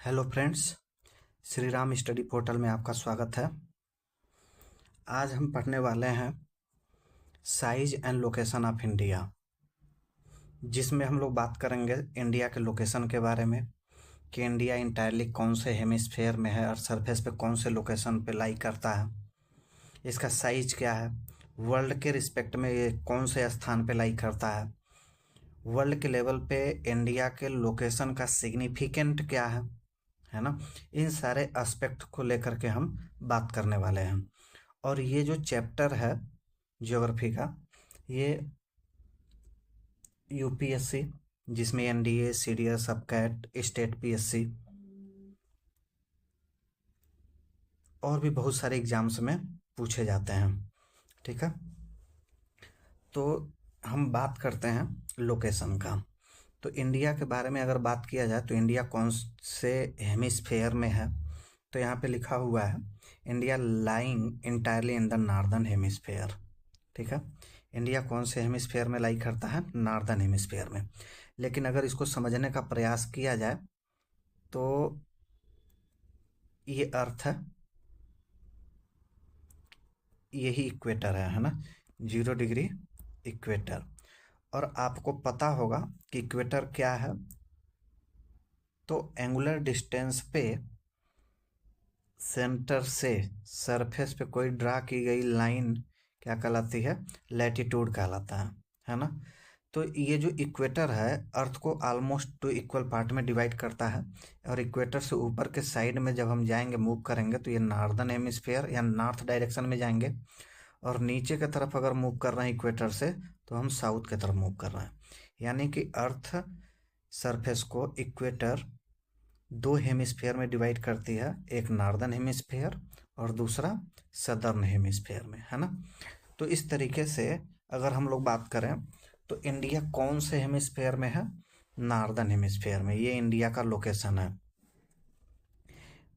Hello friends, Shri Ram study portal में आपका स्वागत है। आज हम पढ़ने वाले हैं size and location of India, जिसमें हम लोग बात करेंगे इंडिया के लोकेशन के बारे में कि इंडिया इंटायरली कौन से हेमिस्फेयर में है और सरफेस पे कौन से लोकेशन पे लाई करता है, इसका साइज क्या है, वर्ल्ड के रिस्पेक्ट में ये कौन से स्थान पे लाई करता है, वर्ल्ड के लेवल पे इंडिया के लोकेशन का सिग्निफिकेंट क्या है ना। इन सारे एस्पेक्ट को लेकर के हम बात करने वाले हैं। और ये जो चैप्टर है ज्योग्राफी का, ये यूपीएससी, जिसमें एनडीए, सीडीएस, सबकैट, स्टेट पीएससी और भी बहुत सारे एग्जाम्स में पूछे जाते हैं। ठीक है, तो हम बात करते हैं लोकेशन का। तो इंडिया के बारे में अगर बात किया जाए तो इंडिया कौन से हेमिस्फेयर में है, तो यहाँ पे लिखा हुआ है India lying entirely in the northern hemisphere. ठीक है, इंडिया कौन से हेमिस्फेयर में लाई करता है? नॉर्दर्न हेमिस्फेयर में। लेकिन अगर इसको समझने का प्रयास किया जाए तो ये अर्थ है, यही इक्वेटर है ना, 0 डिग्री इक्वेटर। और आपको पता होगा कि इक्वेटर क्या है, तो एंगुलर डिस्टेंस पे सेंटर से सरफेस पे कोई ड्रा की गई लाइन क्या कहलाती है? लैटिट्यूड कहलाता है ना। तो ये जो इक्वेटर है अर्थ को ऑलमोस्ट 2 इक्वल पार्ट में डिवाइड करता है, और इक्वेटर से ऊपर के साइड में जब हम जाएंगे, मूव करेंगे, तो ये नॉर्दर्न हेमिस्फेयर या नॉर्थ डायरेक्शन में जाएंगे, और नीचे की तरफ अगर मूव कर रहे हैं इक्वेटर से तो हम साउथ की तरफ मूव कर रहे हैं। यानी कि अर्थ सरफेस को इक्वेटर 2 हेमिस्फेयर में डिवाइड करती है, एक नॉर्दर्न हेमिस्फेयर और दूसरा सदर्न हेमिस्फेयर में, है ना। तो इस तरीके से अगर हम लोग बात करें तो इंडिया कौन से हेमिस्फेयर में है? नॉर्दर्न हेमिस्फेयर में। ये इंडिया का लोकेशन है।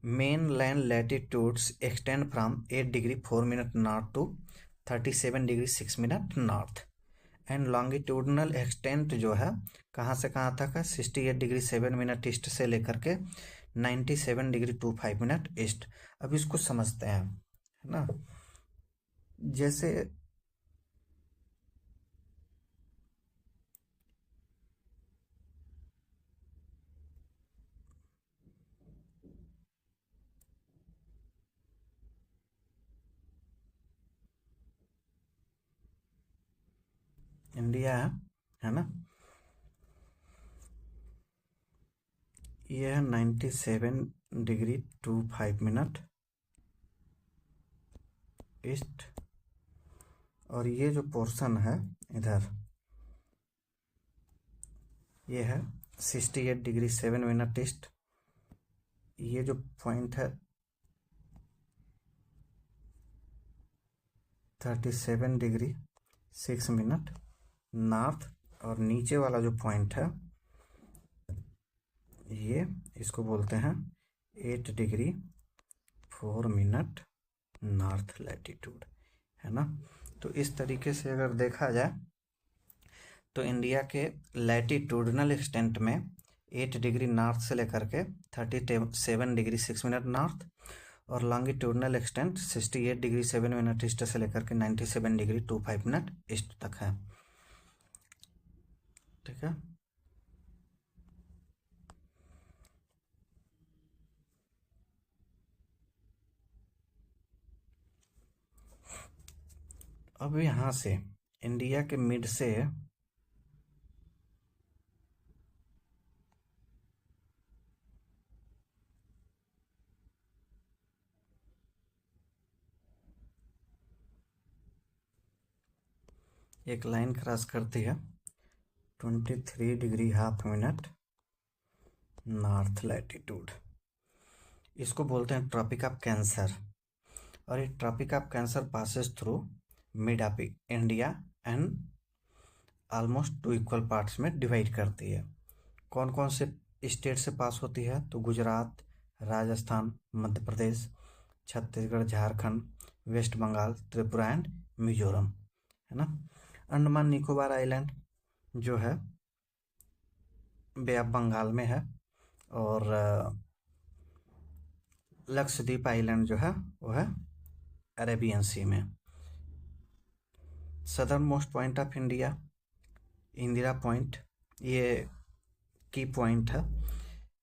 Main land latitudes extend from 8 degree 4 minute north to 37 degree 6 minute north, and longitudinal extent जो है कहाँ से कहाँ तक है? 68 डिग्री 7 मिनट ईस्ट से लेकर के 97 डिग्री 25 मिनट ईस्ट। अब इसको समझते हैं, है ना। जैसे इंडिया है ना, ये है 97 डिग्री 25 मिनट ईस्ट, और ये जो पोर्शन है इधर, ये है 68 डिग्री 7 मिनट ईस्ट। ये जो पॉइंट है 37 डिग्री 6 मिनट नॉर्थ, और नीचे वाला जो पॉइंट है ये, इसको बोलते हैं 8 डिग्री 4 मिनट नॉर्थ लैटिट्यूड, है ना। तो इस तरीके से अगर देखा जाए तो इंडिया के लैटिट्यूडनल एक्सटेंट में 8 डिग्री नॉर्थ से लेकर के 37 डिग्री 6 मिनट नॉर्थ, और longitudinal extent 68 degree 7 minute east से लेकर के 97 डिग्री 25 मिनट ईस्ट तक है। ठीक है, अब यहाँ से इंडिया के मिड से एक लाइन क्रॉस करती है 23 degree half minute north latitude. इसको बोलते हैं ट्रॉपिक ऑफ कैंसर, और ये tropic of cancer passes through mid of India and almost 2 equal parts में डिवाइड करती है। कौन कौन से स्टेट से पास होती है? तो गुजरात, राजस्थान, मध्य प्रदेश, छत्तीसगढ़, झारखंड, वेस्ट बंगाल, त्रिपुरा एंड मिजोरम, है ना। अंडमान निकोबार आइलैंड जो है बे ऑफ बंगाल में है, और लक्षद्वीप आइलैंड जो है वो है अरेबियन सी में। Southern most point of India, Indira point, ये की पॉइंट है।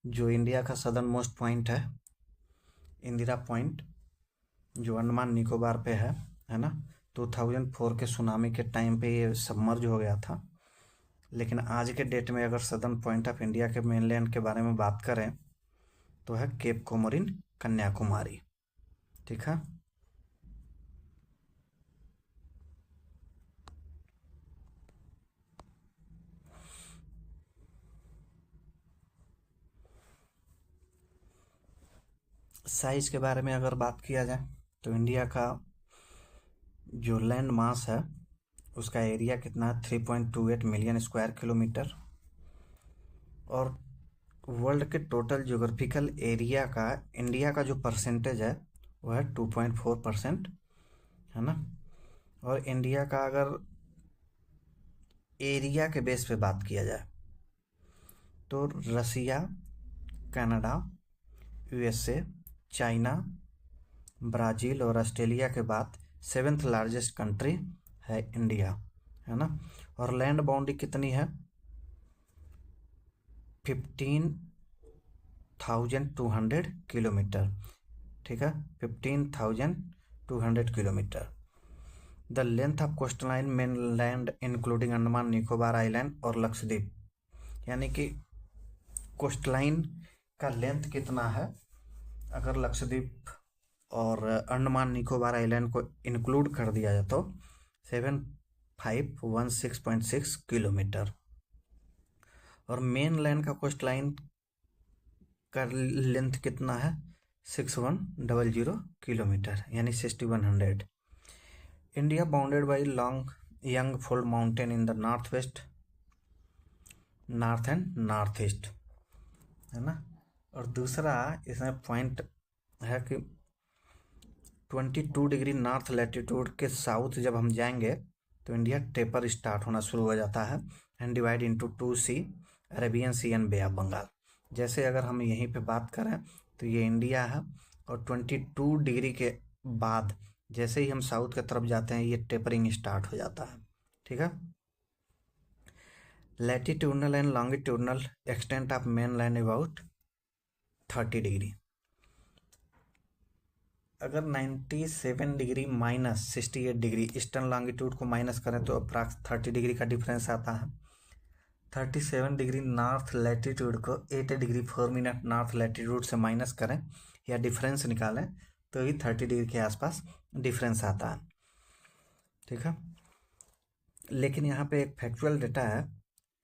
जो इंडिया का सदर्न मोस्ट पॉइंट है इंदिरा पॉइंट, जो अंडमान निकोबार पे है ना। 2004 के सुनामी के टाइम पे ये सबमर्ज हो गया था। लेकिन आज के डेट में अगर सदर्न पॉइंट ऑफ इंडिया के मेनलैंड के बारे में बात करें तो है केप कोमोरिन, कन्याकुमारी। ठीक है। साइज के बारे में अगर बात किया जाए तो इंडिया का जो लैंड मास है उसका एरिया कितना है, 3.28 मिलियन स्क्वायर किलोमीटर। और वर्ल्ड के टोटल ज्योग्राफिकल एरिया का इंडिया का जो परसेंटेज है वो है 2.4%, है ना। और इंडिया का अगर एरिया के बेस पे बात किया जाए तो रसिया, कनाडा, यूएसए, चाइना, ब्राज़ील और ऑस्ट्रेलिया के बाद 7th लार्जेस्ट कंट्री है इंडिया, है ना। और लैंड बाउंड्री कितनी है, 15,200 किलोमीटर। ठीक है, 15,200 kilometre. The length of coastal line main land including Andaman Nicobar island और लक्षद्वीप, यानी कि कोस्ट लाइन का लेंथ कितना है अगर लक्षद्वीप और अंडमान निकोबार आइलैंड को इंक्लूड कर दिया जाए तो 7516.6 किलोमीटर। और मेन लैंड का कोस्ट लाइन का लेंथ कितना है, 6100 किलोमीटर, यानी 6100। India bounded by long young fold mountain in the north west, north and north east, है ना। और दूसरा इसमें पॉइंट है कि 22 डिग्री नॉर्थ लैटिट्यूड के साउथ जब हम जाएंगे तो इंडिया टेपर स्टार्ट होना शुरू हो जाता है and divide into 2 sea, Arabian sea and bay of Bengal. जैसे अगर हम यहीं पे बात करें तो ये इंडिया है, और 22 डिग्री के बाद जैसे ही हम साउथ की तरफ जाते हैं ये टेपरिंग स्टार्ट हो जाता है। ठीक है। Latitudinal and longitudinal extent of main land about 30 degree. अगर 97 degree minus 68 degree eastern longitude को माइनस करें तो अप्रॉक्स 30 डिग्री का डिफरेंस आता है। 37 डिग्री नॉर्थ लैटिट्यूड को 8 डिग्री 4 मिनट नॉर्थ लैटिट्यूड से माइनस करें या डिफरेंस निकालें तो भी 30 डिग्री के आसपास डिफरेंस आता है। ठीक है। लेकिन यहाँ पे एक फैक्चुअल डेटा है,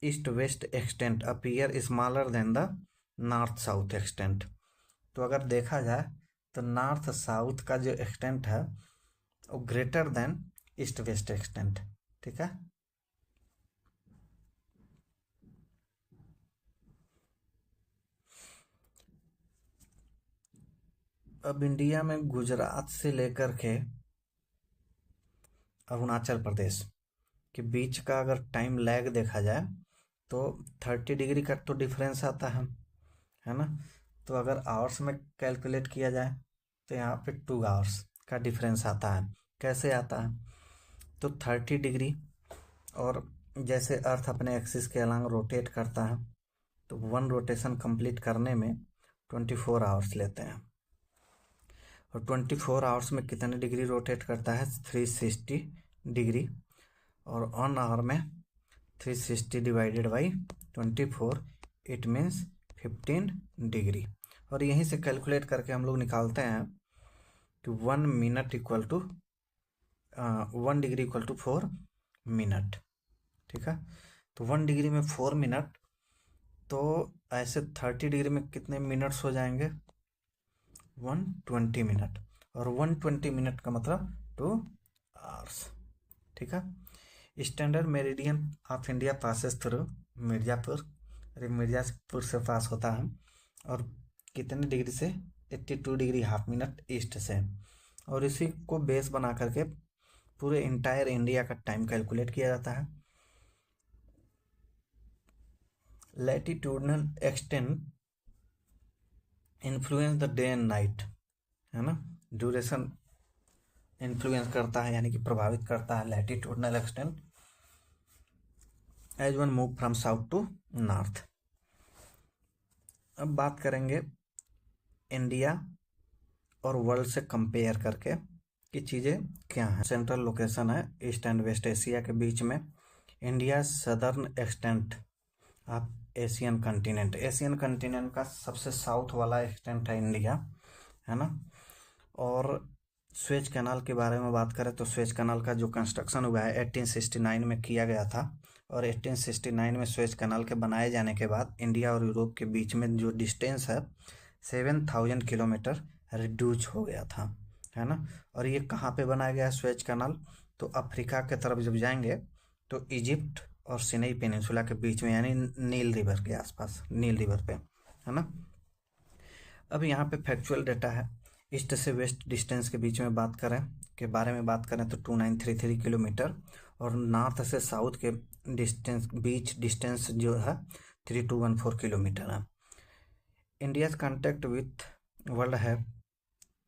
east west extent appear smaller than the north south extent. तो अगर देखा जाए तो नॉर्थ साउथ का जो एक्सटेंट है वो greater than east west extent. ठीक है। अब इंडिया में गुजरात से लेकर के अरुणाचल प्रदेश के बीच का अगर टाइम लैग देखा जाए तो 30 डिग्री का तो डिफरेंस आता है ना। तो अगर आवर्स में कैलकुलेट किया जाए तो यहाँ पे 2 आवर्स का डिफरेंस आता है। कैसे आता है, तो 30 डिग्री, और जैसे अर्थ अपने एक्सिस के अलॉन्ग रोटेट करता है तो 1 रोटेशन कंप्लीट करने में 24 आवर्स लेते हैं। और 24 आवर्स में कितने डिग्री रोटेट करता है, 360 डिग्री। और 1 आवर में 360 divided by 24, it means 15 degree. और यहीं से कैलकुलेट करके हम लोग निकालते हैं कि 1 minute equal to 1 degree equal to 4 minute. ठीक है। तो 1 डिग्री में 4 मिनट, तो ऐसे 30 डिग्री में कितने मिनट्स हो जाएंगे, 120 मिनट। और 120 मिनट का मतलब 2 आवर्स। ठीक है। Standard meridian of India passes through Mirzapur, अरे मिर्ज़ापुर से पास होता है, और कितने डिग्री से, 82 डिग्री हाफ मिनट ईस्ट से। और इसी को बेस बना करके पूरे इंटायर इंडिया का टाइम कैलकुलेट किया जाता है। Latitudinal extent influence the day and night, है ना। ड्यूरेशन इन्फ्लुएंस करता है यानी कि प्रभावित करता है latitudinal extent as one move from south to north. अब बात करेंगे इंडिया और वर्ल्ड से कंपेयर करके कि चीज़ें क्या हैं। सेंट्रल लोकेशन है ईस्ट एंड वेस्ट एशिया के बीच में। India southern extent of Asian continent, Asian continent का सबसे साउथ वाला एक्सटेंट है इंडिया, है ना। और स्वेज कैनाल के बारे में बात करें तो स्वेज कैनाल का जो कंस्ट्रक्शन हुआ है 1869 में किया गया था, और 1869 में स्वेज कैनाल के बनाए जाने के बाद इंडिया और यूरोप के बीच में जो डिस्टेंस है 7000 किलोमीटर रिड्यूस हो गया था, है ना। और ये कहाँ पे बनाया गया है स्वेज कैनाल, तो अफ्रीका के तरफ जब जाएंगे तो इजिप्ट और सिनाई पेनिनसुला के बीच में, यानी नील रिवर के आसपास, नील रिवर पे, है ना। अब यहाँ पे फैक्चुअल डाटा है। ईस्ट से वेस्ट डिस्टेंस के बीच में बात करें के बारे में बात करें तो 2933 किलोमीटर, और नॉर्थ से साउथ के बीच डिस्टेंस जो है 3214 किलोमीटर है। इंडियाज कॉन्टेक्ट विथ वर्ल्ड है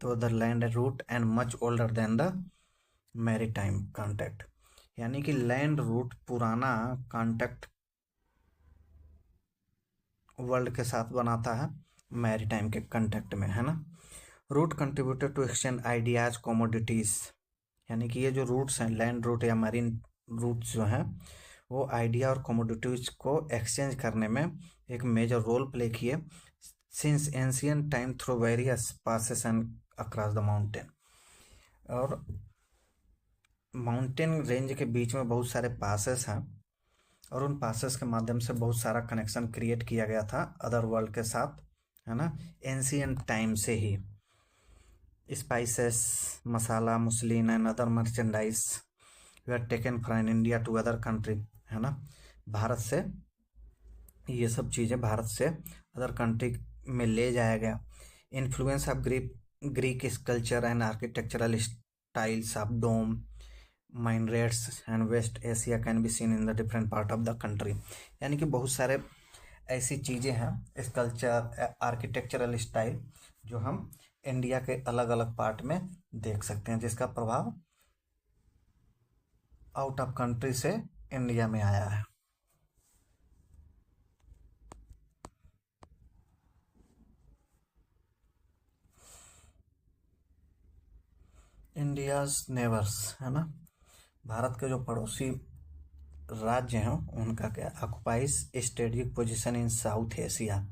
तो the land route and much older than the maritime contact, यानी कि लैंड रूट पुराना कॉन्टेक्ट वर्ल्ड के साथ बनाता है मैरीटाइम के कॉन्टेक्ट में, है ना। Route contributed to exchange ideas commodities, यानी कि ये जो रूट्स हैं लैंड रूट या मरीन रूट्स जो हैं वो आइडिया और कमोडिटीज को एक्सचेंज करने में एक मेजर रोल प्ले किए since ancient time through various passes and across the mountain. और माउंटेन रेंज के बीच में बहुत सारे पासेस हैं और उन पासेस के माध्यम से बहुत सारा कनेक्शन क्रिएट किया गया था अदर वर्ल्ड के साथ, है ना, एंशियंट टाइम से ही। Spices, masala, muslin and other merchandise they are taken from India to other country, है ना। भारत से ये सब चीज़ें भारत से अदर कंट्री में ले जाया गया। Influence of Greek sculpture and architectural styles of dome minarets and West Asia can be seen in the different part of the country, यानी कि बहुत सारे ऐसी चीज़ें हैं स्कल्पचर आर्किटेक्चरल स्टाइल जो हम इंडिया के अलग अलग पार्ट में देख सकते हैं जिसका प्रभाव आउट ऑफ कंट्री से इंडिया में आया है। इंडियाज नेबर्स, है ना, भारत के जो पड़ोसी राज्य हैं उनका क्या occupies strategic position in south Asia.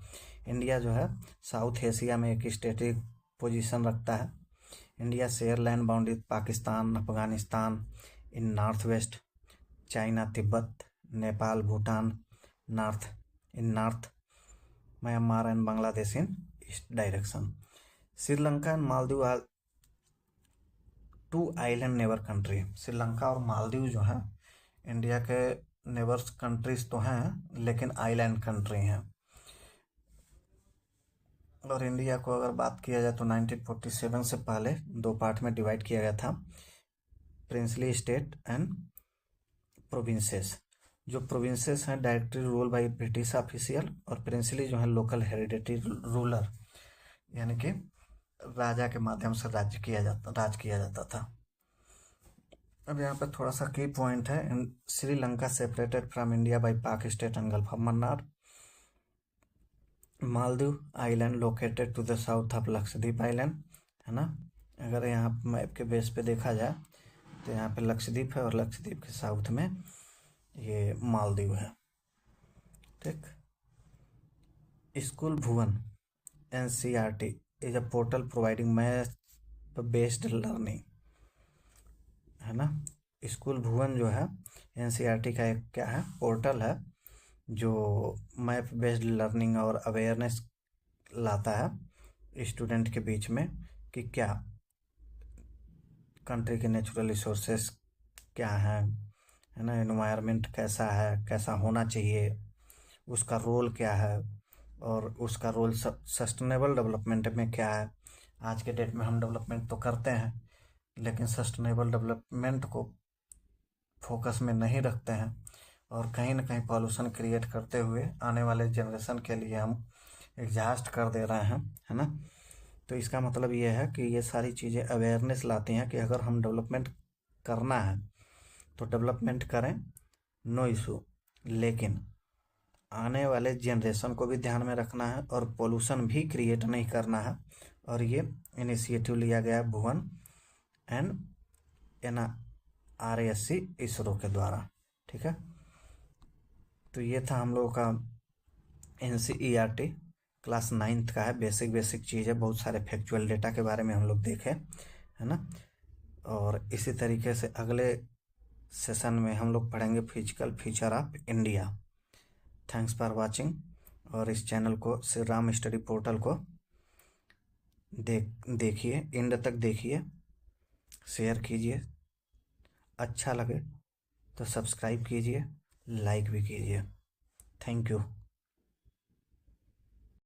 India जो है साउथ एशिया में एक स्ट्रेटेजिक पोजीशन रखता है। India share land boundary Pakistan, Afghanistan in north west, China, Tibet, Nepal, Bhutan north, Myanmar and Bangladesh in east direction. Sri Lanka and Maldives are two island neighbour country. Sri Lanka और मालदीव जो हैं India के नेबर्स कंट्रीज तो हैं लेकिन आइलैंड कंट्री हैं। और इंडिया को अगर बात किया जाए तो 1947 से पहले दो पार्ट में डिवाइड किया गया था, प्रिंसली स्टेट एंड प्रोविंसेस। जो प्रोविंसेस हैं directly rule by British official, और प्रिंसली जो है लोकल हेरिडेटरी रूलर, यानी कि राजा के माध्यम से राज किया जाता था। अब यहाँ पे थोड़ा सा की पॉइंट है। Sri Lanka separated from India by Palk Strait and Gulf of Mannar. Maldives island located to the south of Lakshadweep island, है ना। अगर यहाँ मैप के बेस पे देखा जाए तो यहाँ पे लक्षद्वीप है और लक्षद्वीप के साउथ में ये मालदीव है, ठीक। School Bhuvan NCERT is a portal providing math based learning, है ना। स्कूल भुवन जो है NCERT का एक क्या है पोर्टल है जो मैप बेस्ड लर्निंग और अवेयरनेस लाता है स्टूडेंट के बीच में कि क्या कंट्री के नेचुरल रिसोर्सेस क्या है ना, एनवायरनमेंट कैसा है, कैसा होना चाहिए, उसका रोल क्या है, और उसका रोल सस्टेनेबल डेवलपमेंट में क्या है। आज के डेट में हम डेवलपमेंट तो करते हैं लेकिन सस्टेनेबल डेवलपमेंट को फोकस में नहीं रखते हैं और कहीं ना कहीं पॉल्यूशन क्रिएट करते हुए आने वाले जनरेशन के लिए हम एग्जॉस्ट कर दे रहे हैं, है ना। तो इसका मतलब ये है कि ये सारी चीज़ें अवेयरनेस लाती हैं कि अगर हम डेवलपमेंट करना है तो डेवलपमेंट करें, नो इशू, लेकिन आने वाले जनरेशन को भी ध्यान में रखना है और पोल्यूशन भी क्रिएट नहीं करना है। और ये इनिशिएटिव लिया गया है भुवन एंड NRSC इसरो के द्वारा। ठीक है, तो ये था हम लोगों का NCERT क्लास 9th का है, बेसिक चीज़ है, बहुत सारे फैक्चुअल डेटा के बारे में हम लोग देखें, है ना। और इसी तरीके से अगले सेशन में हम लोग पढ़ेंगे physical feature of India. Thanks for watching. और इस चैनल को श्री राम स्टडी पोर्टल को देखिए, एंड तक देखिए, शेयर कीजिए, अच्छा लगे तो सब्सक्राइब कीजिए, लाइक भी कीजिए। Thank you.